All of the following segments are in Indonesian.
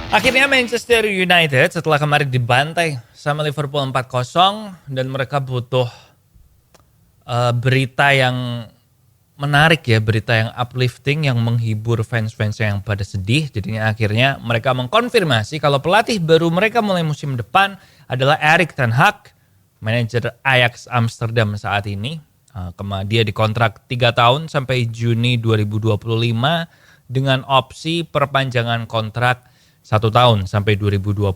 Akhirnya Manchester United setelah kemarin dibantai sama Liverpool 4-0 dan mereka butuh berita yang menarik ya, berita yang uplifting yang menghibur fans-fans yang pada sedih. Jadinya akhirnya mereka mengkonfirmasi kalau pelatih baru mereka mulai musim depan adalah Erik ten Hag, manajer Ajax Amsterdam saat ini. Dia dikontrak 3 tahun sampai Juni 2025 dengan opsi perpanjangan kontrak 1 tahun sampai 2026.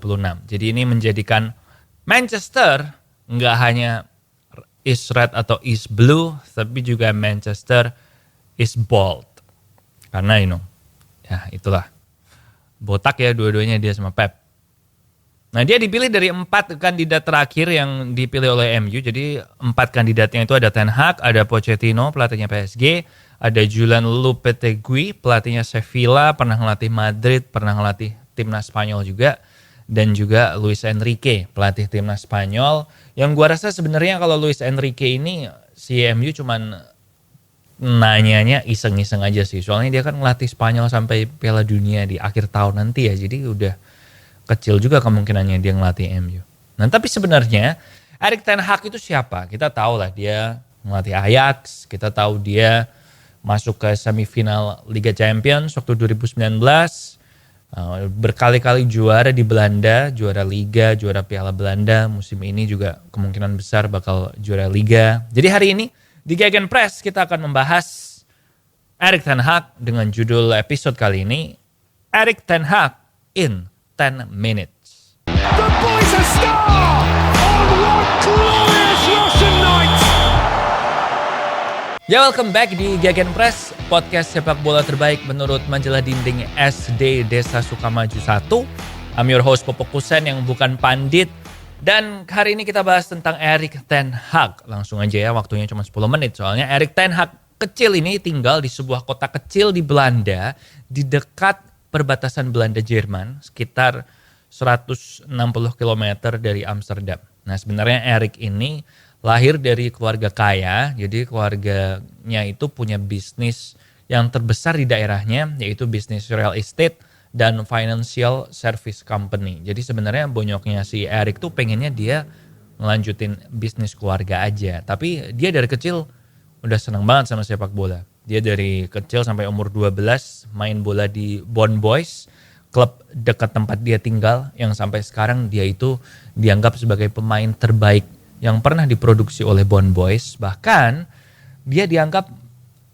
Jadi ini menjadikan Manchester nggak hanya is red atau is blue, tapi juga Manchester is bold. Karena ya itulah. Botak ya dua-duanya dia sama Pep. Nah dia dipilih dari 4 kandidat terakhir yang dipilih oleh MU. Jadi 4 kandidatnya itu ada Ten Hag, ada Pochettino pelatihnya PSG, ada Julen Lopetegui pelatihnya Sevilla, pernah ngelatih Madrid, pernah ngelatih timnas Spanyol juga, dan juga Luis Enrique pelatih timnas Spanyol. Yang gua rasa sebenarnya kalau Luis Enrique ini si MU cuman nanyanya iseng-iseng aja sih. Soalnya dia kan ngelatih Spanyol sampai Piala Dunia di akhir tahun nanti ya. Jadi udah kecil juga kemungkinannya dia ngelatih MU. Nah tapi sebenarnya Erik ten Hag itu siapa? Kita tahu lah dia ngelatih Ajax, kita tahu dia masuk ke semifinal Liga Champions waktu 2019, berkali-kali juara di Belanda, juara Liga, juara Piala Belanda. Musim ini juga kemungkinan besar bakal juara Liga. Jadi hari ini di Gegen Press kita akan membahas Erik ten Hag dengan judul episode kali ini, Erik ten Hag in 10 minutes. The boy's a star on one glorious Russian night. Ya, welcome back di Gegen Press, podcast sepak bola terbaik menurut majalah dinding SD Desa Sukamaju 1. I'm your host Popok Kusen yang bukan pandit. Dan hari ini kita bahas tentang Erik ten Hag. Langsung aja ya, waktunya cuma 10 menit. Soalnya Erik ten Hag kecil ini tinggal di sebuah kota kecil di Belanda, di dekat perbatasan Belanda-Jerman, sekitar 160 km dari Amsterdam. Nah sebenarnya Erik ini lahir dari keluarga kaya, jadi keluarganya itu punya bisnis yang terbesar di daerahnya, yaitu bisnis real estate dan financial service company. Jadi sebenarnya bonyoknya si Erik tuh pengennya dia ngelanjutin bisnis keluarga aja, tapi dia dari kecil udah senang banget sama sepak bola. Dia dari kecil sampai umur 12 main bola di Bon Boys, klub dekat tempat dia tinggal, yang sampai sekarang dia itu dianggap sebagai pemain terbaik yang pernah diproduksi oleh Bon Boys. Bahkan dia dianggap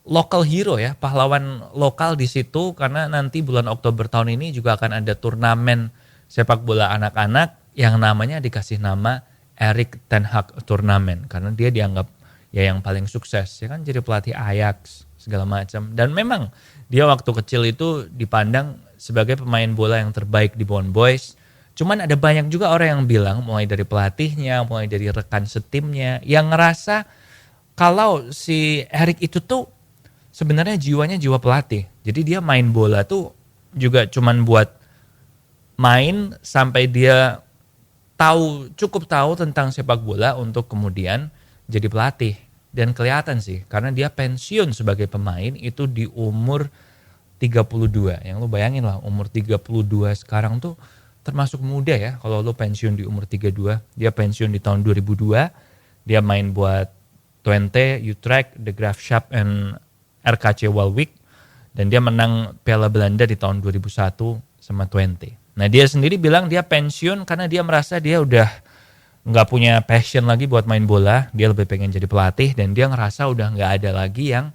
local hero ya, pahlawan lokal di situ, karena nanti bulan Oktober tahun ini juga akan ada turnamen sepak bola anak-anak yang namanya dikasih nama Erik ten Hag Turnamen, karena dia dianggap ya yang paling sukses ya kan, jadi pelatih Ajax segala macam. Dan memang dia waktu kecil itu dipandang sebagai pemain bola yang terbaik di Bon Boys. Cuman ada banyak juga orang yang bilang, mulai dari pelatihnya, mulai dari rekan setimnya, yang ngerasa kalau si Erik itu tuh sebenarnya jiwanya jiwa pelatih. Jadi dia main bola tuh juga cuman buat main sampai dia cukup tahu tentang sepak bola untuk kemudian jadi pelatih. Dan kelihatan sih, karena dia pensiun sebagai pemain itu di umur 32. Yang lu bayangin lah, umur 32 sekarang tuh termasuk muda ya. Kalau lu pensiun di umur 32, dia pensiun di tahun 2002. Dia main buat Twente, Utrecht, De Graafschap, and RKC Waalwijk. Dan dia menang Piala Belanda di tahun 2001 sama Twente. Nah dia sendiri bilang dia pensiun karena dia merasa dia udah nggak punya passion lagi buat main bola. Dia lebih pengen jadi pelatih, dan dia ngerasa udah nggak ada lagi yang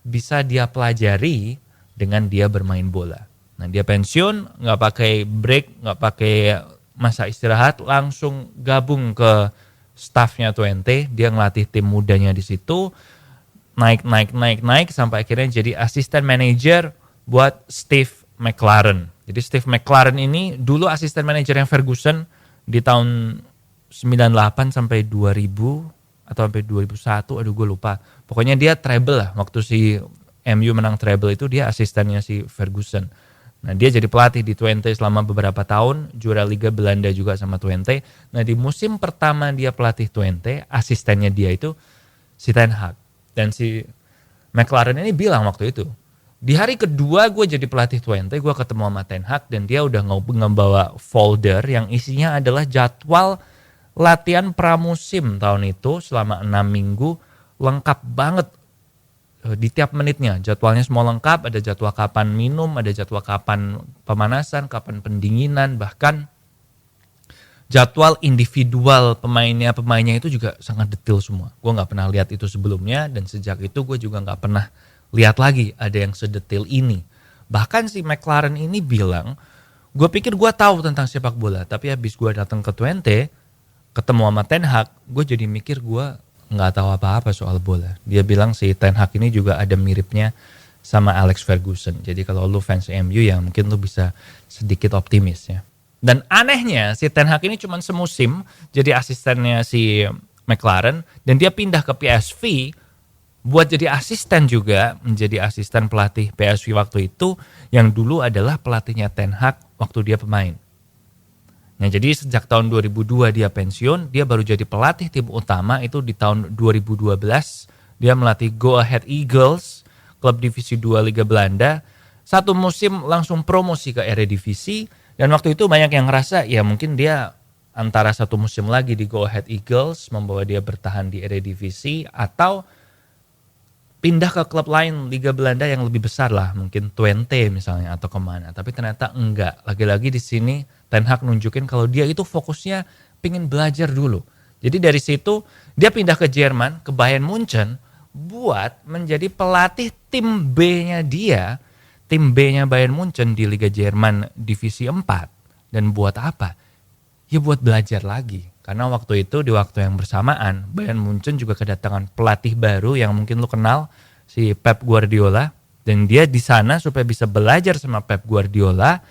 bisa dia pelajari dengan dia bermain bola. Nah dia pensiun, nggak pakai break, nggak pakai masa istirahat, langsung gabung ke staffnya Twente. Dia ngelatih tim mudanya di situ, naik sampai akhirnya jadi asisten manajer buat Steve McClaren. Jadi Steve McClaren ini dulu asisten manajernya Ferguson di tahun 98 sampai 2000 atau sampai 2001, aduh gue lupa. Pokoknya dia treble lah, waktu si MU menang treble itu dia asistennya si Ferguson. Nah dia jadi pelatih di Twente selama beberapa tahun, juara Liga Belanda juga sama Twente. Nah di musim pertama dia pelatih Twente, asistennya dia itu si Ten Hag. Dan si McClaren ini bilang waktu itu, Di hari kedua gue jadi pelatih Twente, gue ketemu sama Ten Hag dan dia udah ngebawa folder yang isinya adalah jadwal latihan pramusim tahun itu selama 6 minggu, lengkap banget di tiap menitnya. Jadwalnya semua lengkap, ada jadwal kapan minum, ada jadwal kapan pemanasan, kapan pendinginan, bahkan jadwal individual pemainnya itu juga sangat detail semua. Gue gak pernah lihat itu sebelumnya dan sejak itu gue juga gak pernah lihat lagi ada yang sedetail ini. Bahkan si McLaren ini bilang, gue pikir gue tahu tentang sepak bola, tapi habis gue datang ke Twente, ketemu sama Ten Hag, gue jadi mikir gue gak tahu apa-apa soal bola. Dia bilang si Ten Hag ini juga ada miripnya sama Alex Ferguson. Jadi kalau lu fans MU ya mungkin lu bisa sedikit optimis ya. Dan anehnya si Ten Hag ini cuma semusim jadi asistennya si McLaren dan dia pindah ke PSV buat jadi asisten juga, menjadi asisten pelatih PSV waktu itu yang dulu adalah pelatihnya Ten Hag waktu dia pemain. Nah jadi sejak tahun 2002 dia pensiun, dia baru jadi pelatih tim utama itu di tahun 2012. Dia melatih Go Ahead Eagles, klub divisi 2 Liga Belanda. Satu musim langsung promosi ke Eredivisie. Dan waktu itu banyak yang ngerasa ya mungkin dia antara satu musim lagi di Go Ahead Eagles membawa dia bertahan di Eredivisie atau pindah ke klub lain Liga Belanda yang lebih besar lah, mungkin Twente misalnya atau kemana. Tapi ternyata enggak. Lagi-lagi di sini Ten Hag nunjukin kalau dia itu fokusnya pingin belajar dulu. Jadi dari situ dia pindah ke Jerman, ke Bayern Munchen buat menjadi pelatih tim B-nya dia. Tim B-nya Bayern Munchen di Liga Jerman Divisi 4. Dan buat apa? Ya buat belajar lagi. Karena waktu itu di waktu yang bersamaan Bayern Munchen juga kedatangan pelatih baru yang mungkin lu kenal, si Pep Guardiola. Dan dia di sana supaya bisa belajar sama Pep Guardiola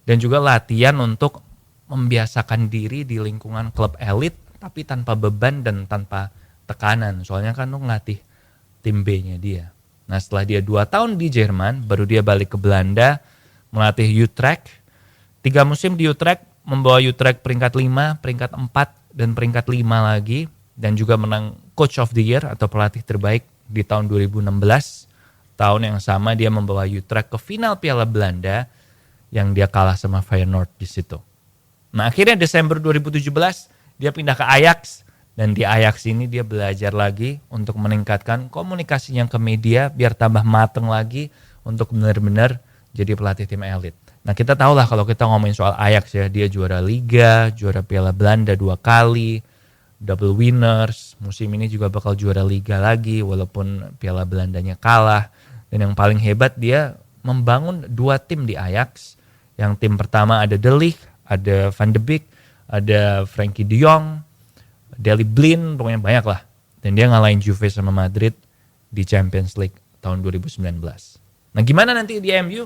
dan juga latihan untuk membiasakan diri di lingkungan klub elit tapi tanpa beban dan tanpa tekanan. Soalnya kan lu ngelatih tim B-nya dia. Nah setelah dia 2 tahun di Jerman baru dia balik ke Belanda melatih Utrecht. 3 musim di Utrecht membawa Utrecht peringkat 5, peringkat 4 dan peringkat 5 lagi dan juga menang Coach of the Year atau pelatih terbaik di tahun 2016. Tahun yang sama dia membawa Utrecht ke final Piala Belanda yang dia kalah sama Feyenoord di situ. Nah, akhirnya Desember 2017 dia pindah ke Ajax dan di Ajax ini dia belajar lagi untuk meningkatkan komunikasinya ke media biar tambah mateng lagi untuk benar-benar jadi pelatih tim elit. Nah kita tahu lah kalau kita ngomongin soal Ajax ya, dia juara Liga, juara Piala Belanda 2 kali, double winners, musim ini juga bakal juara Liga lagi walaupun Piala Belandanya kalah. Dan yang paling hebat dia membangun 2 tim di Ajax, yang tim pertama ada De Ligt, ada Van de Beek, ada Frenkie de Jong, Daley Blind, pokoknya banyak lah. Dan dia ngalahin Juve sama Madrid di Champions League tahun 2019. Nah gimana nanti di MU?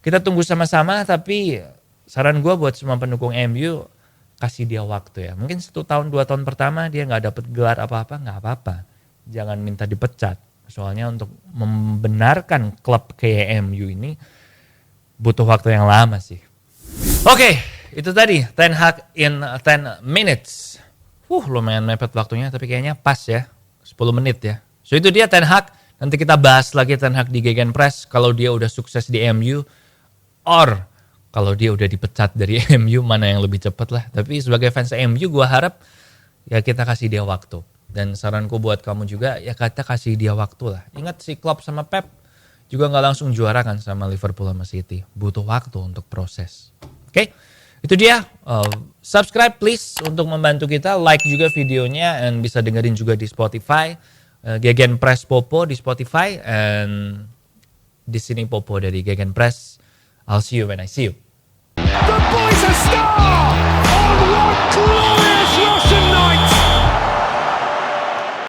Kita tunggu sama-sama, tapi saran gue buat semua pendukung MU, kasih dia waktu ya. Mungkin 1 tahun, 2 tahun pertama dia gak dapet gelar apa-apa, gak apa-apa. Jangan minta dipecat. Soalnya untuk membenarkan klub kayak MU ini butuh waktu yang lama sih. Oke, itu tadi Ten Hag in 10 minutes. Lumayan mepet waktunya, tapi kayaknya pas ya. 10 menit ya. So itu dia Ten Hag. Nanti kita bahas lagi Ten Hag di Gegenpress. Kalau dia udah sukses di MU. Or kalau dia udah dipecat dari MU, mana yang lebih cepat lah. Tapi sebagai fans MU gue harap ya kita kasih dia waktu. Dan saranku buat kamu juga ya kita kasih dia waktu lah. Ingat si Klopp sama Pep juga gak langsung juara kan sama Liverpool sama City. Butuh waktu untuk proses. Oke, itu dia. Subscribe please untuk membantu kita. Like juga videonya dan bisa dengerin juga di Spotify. Gegenpress Popo di Spotify. And di sini Popo dari Gegenpress. I'll see you when I see you. The boy's a star!